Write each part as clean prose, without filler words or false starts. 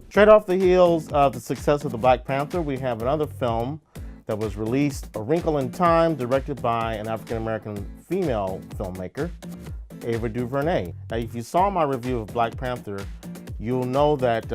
Straight off the heels of the success of the Black Panther, we have another film that was released, A Wrinkle in Time, directed by an African-American female filmmaker, Ava Duvernay. Now, if you saw my review of Black Panther, you'll know that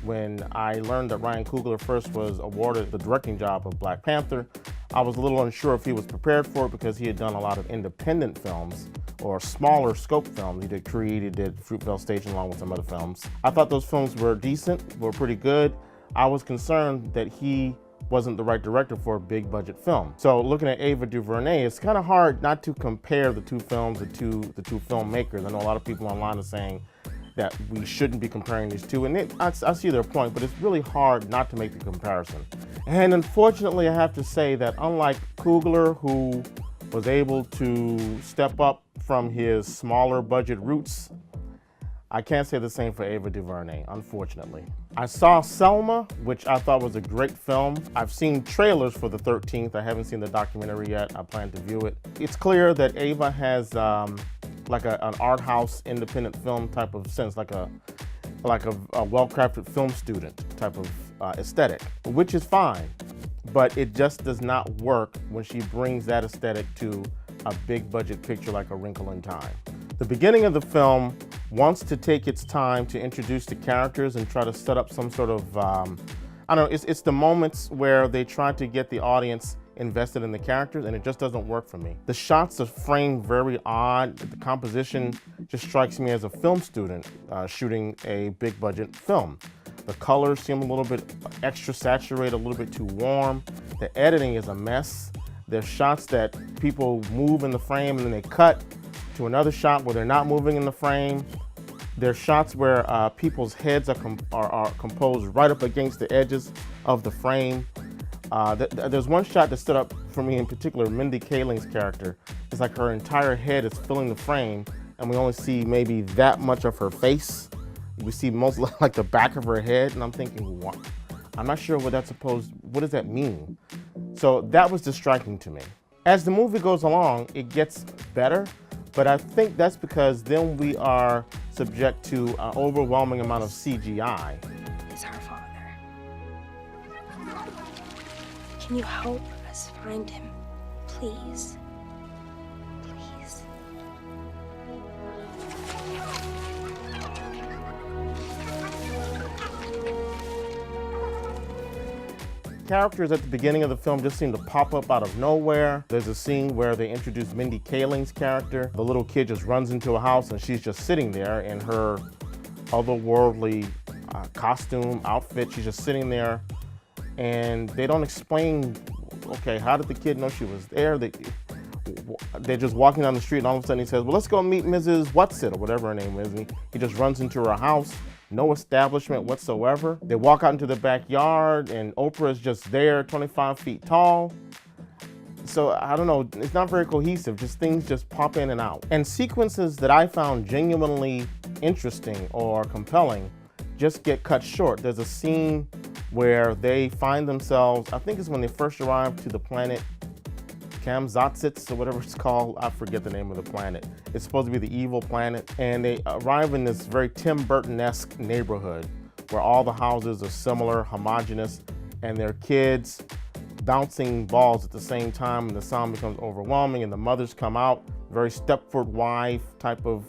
when I learned that Ryan Coogler first was awarded the directing job of Black Panther, I was a little unsure if he was prepared for it because he had done a lot of independent films or smaller scope films. He did Creed, he did Fruitvale Station along with some other films. I thought those films were decent, were pretty good. I was concerned that he wasn't the right director for a big budget film. So looking at Ava DuVernay, it's kind of hard not to compare the two films, the two filmmakers. I know a lot of people online are saying that we shouldn't be comparing these two, and I see their point, but it's really hard not to make the comparison. And unfortunately, I have to say that unlike Coogler, who was able to step up from his smaller budget roots, I can't say the same for Ava DuVernay, unfortunately. I saw Selma, which I thought was a great film. I've seen trailers for the 13th. I haven't seen the documentary yet. I plan to view it. It's clear that Ava has like an art house independent film type of sense, like a well-crafted film student type of aesthetic, which is fine, but it just does not work when she brings that aesthetic to a big budget picture like A Wrinkle in Time. The beginning of the film wants to take its time to introduce the characters and try to set up some sort of, I don't know, it's the moments where they try to get the audience invested in the characters, and it just doesn't work for me. The shots are framed very odd. The composition just strikes me as a film student shooting a big budget film. The colors seem a little bit extra saturated, a little bit too warm. The editing is a mess. There's shots that people move in the frame and then they cut to another shot where they're not moving in the frame. There's shots where people's heads are composed right up against the edges of the frame. There's one shot that stood up for me in particular, Mindy Kaling's character. It's like her entire head is filling the frame and we only see maybe that much of her face. We see most like the back of her head, and I'm thinking, what? I'm not sure what does that mean? So that was distracting to me. As the movie goes along, it gets better, but I think that's because then we are subject to an overwhelming amount of CGI. Is our father. Can you help us find him, please? Please. Characters at the beginning of the film just seem to pop up out of nowhere. There's a scene where they introduce Mindy Kaling's character. The little kid just runs into a house and she's just sitting there in her otherworldly costume, outfit. She's just sitting there and they don't explain, okay, how did the kid know she was there? They're just walking down the street and all of a sudden he says, well, let's go meet Mrs. Whatsit or whatever her name is. And he just runs into her house. No establishment whatsoever. They walk out into the backyard and Oprah is just there, 25 feet tall. So I don't know, it's not very cohesive, just things just pop in and out. And sequences that I found genuinely interesting or compelling just get cut short. There's a scene where they find themselves, I think it's when they first arrive to the planet Kamzatsits or whatever it's called. I forget the name of the planet. It's supposed to be the evil planet. And they arrive in this very Tim Burton-esque neighborhood where all the houses are similar, homogeneous, and their kids bouncing balls at the same time, and the sound becomes overwhelming, and the mothers come out, very Stepford wife type of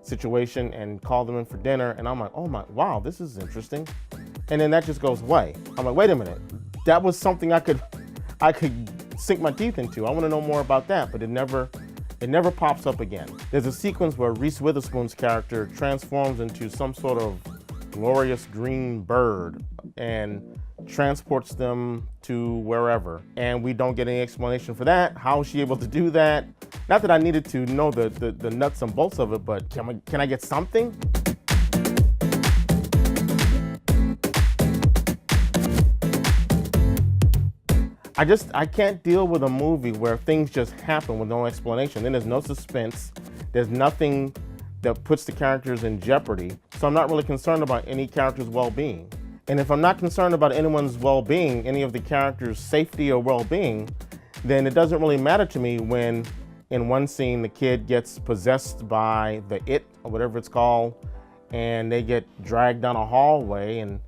situation, and call them in for dinner. And I'm like, oh my, wow, this is interesting. And then that just goes away. I'm like, wait a minute, that was something I could sink my teeth into. I want to know more about that, but it never pops up again. There's a sequence where Reese Witherspoon's character transforms into some sort of glorious green bird and transports them to wherever, and we don't get any explanation for that. How is she able to do that? Not that I needed to know the nuts and bolts of it, but can I get something? I can't deal with a movie where things just happen with no explanation. Then there's no suspense. There's nothing that puts the characters in jeopardy. So I'm not really concerned about any character's well-being. And if I'm not concerned about anyone's well-being, any of the characters' safety or well-being, then it doesn't really matter to me when in one scene the kid gets possessed by the it or whatever it's called, and they get dragged down a hallway, and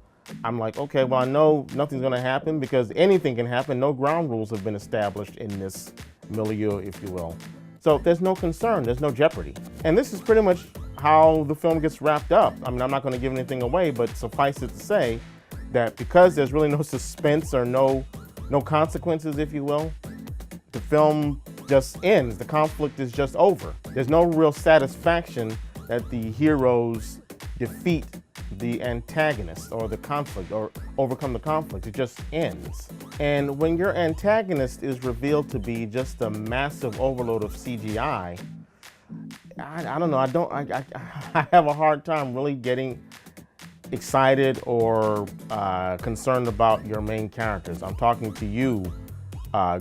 I'm like, okay, well, I know nothing's gonna happen because anything can happen. No ground rules have been established in this milieu, if you will. So there's no concern, there's no jeopardy. And this is pretty much how the film gets wrapped up. I mean, I'm not gonna give anything away, but suffice it to say that because there's really no suspense or no consequences, if you will, the film just ends. The conflict is just over. There's no real satisfaction that the heroes defeat the antagonist or the conflict or overcome the conflict. It just ends. And when your antagonist is revealed to be just a massive overload of CGI, I don't know, I have a hard time really getting excited or concerned about your main characters. I'm talking to you,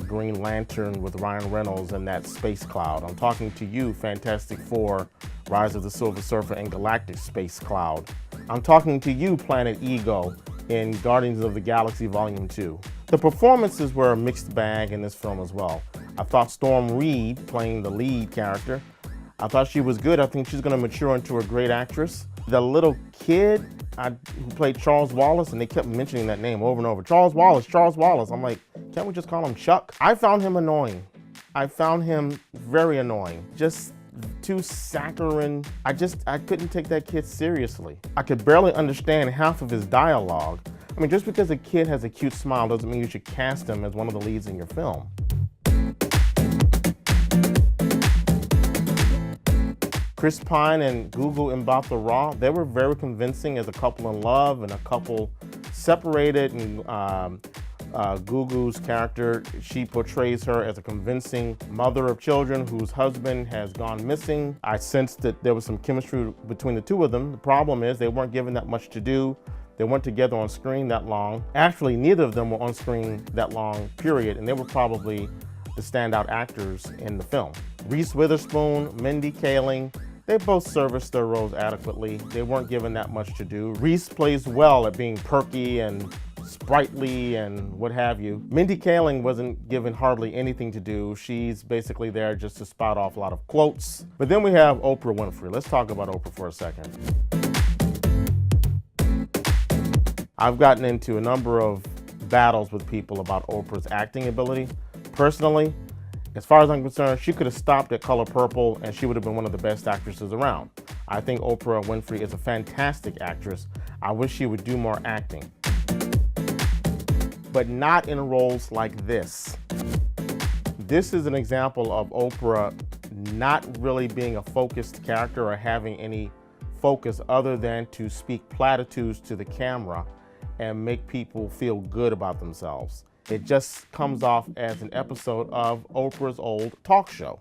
Green Lantern with Ryan Reynolds and that space cloud. I'm talking to you, Fantastic Four, Rise of the Silver Surfer and Galactic Space Cloud. I'm talking to you, Planet Ego, in Guardians of the Galaxy Volume 2. The performances were a mixed bag in this film as well. I thought Storm Reed, playing the lead character, I thought she was good. I think she's gonna mature into a great actress. The little kid who played Charles Wallace, and they kept mentioning that name over and over. Charles Wallace, Charles Wallace. I'm like, can't we just call him Chuck? I found him annoying. I found him very annoying. Just too saccharine. I couldn't take that kid seriously. I could barely understand half of his dialogue. I mean, just because a kid has a cute smile doesn't mean you should cast him as one of the leads in your film. Chris Pine and Gugu Mbatha-Raw, they were very convincing as a couple in love and a couple separated. And Gugu's character, she portrays her as a convincing mother of children whose husband has gone missing. I sensed that there was some chemistry between the two of them. The problem is they weren't given that much to do. They weren't together on screen that long. Actually, neither of them were on screen that long, period, and they were probably the standout actors in the film. Reese Witherspoon, Mindy Kaling, they both serviced their roles adequately. They weren't given that much to do. Reese plays well at being perky and sprightly and what have you. Mindy Kaling wasn't given hardly anything to do. She's basically there just to spout off a lot of quotes. But then we have Oprah Winfrey. Let's talk about Oprah for a second. I've gotten into a number of battles with people about Oprah's acting ability. Personally, as far as I'm concerned, she could have stopped at Color Purple and she would have been one of the best actresses around. I think Oprah Winfrey is a fantastic actress. I wish she would do more acting. But not in roles like this. This is an example of Oprah not really being a focused character or having any focus other than to speak platitudes to the camera and make people feel good about themselves. It just comes off as an episode of Oprah's old talk show.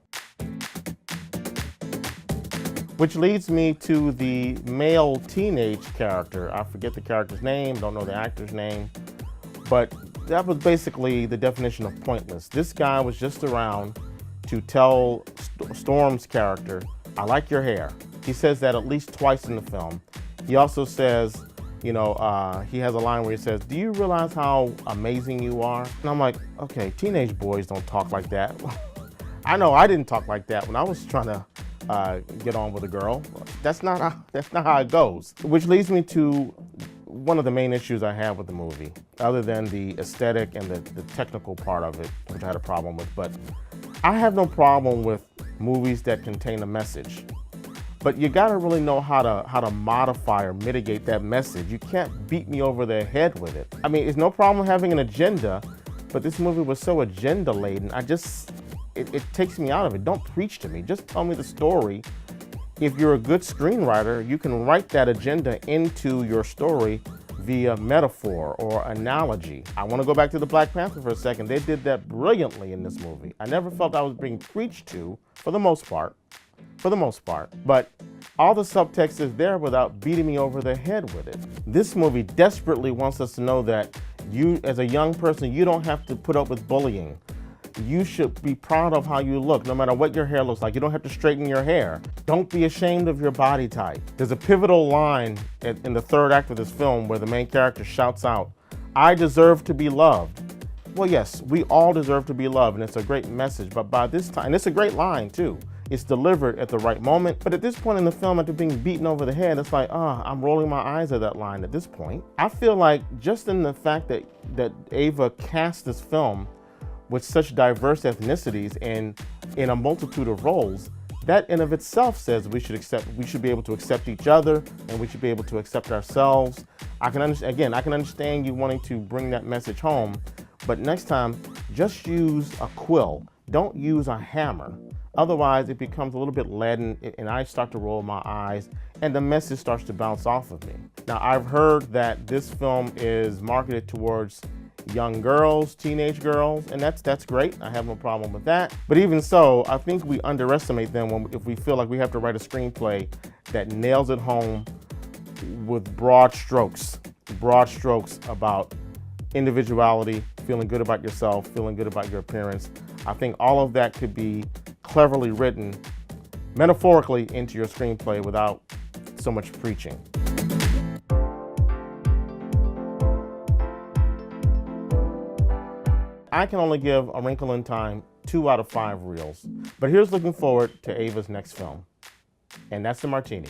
Which leads me to the male teenage character. I forget the character's name, don't know the actor's name, but that was basically the definition of pointless. This guy was just around to tell Storm's character, I like your hair. He says that at least twice in the film. He also says, he has a line where he says, do you realize how amazing you are? And I'm like, okay, teenage boys don't talk like that. I know I didn't talk like that when I was trying to get on with a girl. That's not how it goes. Which leads me to one of the main issues I have with the movie, other than the aesthetic and the technical part of it, which I had a problem with. But I have no problem with movies that contain a message. But you gotta really know how to modify or mitigate that message. You can't beat me over the head with it. I mean, it's no problem having an agenda, but this movie was so agenda laden, it takes me out of it. Don't preach to me, just tell me the story. If you're a good screenwriter, you can write that agenda into your story via metaphor or analogy. I wanna go back to the Black Panther for a second. They did that brilliantly in this movie. I never felt I was being preached to, for the most part. But all the subtext is there without beating me over the head with it. This movie desperately wants us to know that you, as a young person, you don't have to put up with bullying. You should be proud of how you look, no matter what your hair looks like. You don't have to straighten your hair. Don't be ashamed of your body type. There's a pivotal line in the third act of this film where the main character shouts out, I deserve to be loved. Well, yes, we all deserve to be loved, and it's a great message, but by this time, and it's a great line too, It's delivered at the right moment. But at this point in the film, after being beaten over the head, it's like, I'm rolling my eyes at that line at this point. I feel like just in the fact that Ava cast this film with such diverse ethnicities and in a multitude of roles, that in of itself says we should be able to accept each other, and we should be able to accept ourselves. I can understand you wanting to bring that message home, but next time, just use a quill. Don't use a hammer. Otherwise, it becomes a little bit leaden, and I start to roll my eyes, and the message starts to bounce off of me. Now, I've heard that this film is marketed towards young girls, teenage girls, and that's great. I have no problem with that. But even so, I think we underestimate them if we feel like we have to write a screenplay that nails it home with broad strokes about individuality, feeling good about yourself, feeling good about your appearance. I think all of that could be cleverly written metaphorically into your screenplay without so much preaching. I can only give A Wrinkle in Time 2 out of 5 reels. But here's looking forward to Ava's next film, and that's The Martini.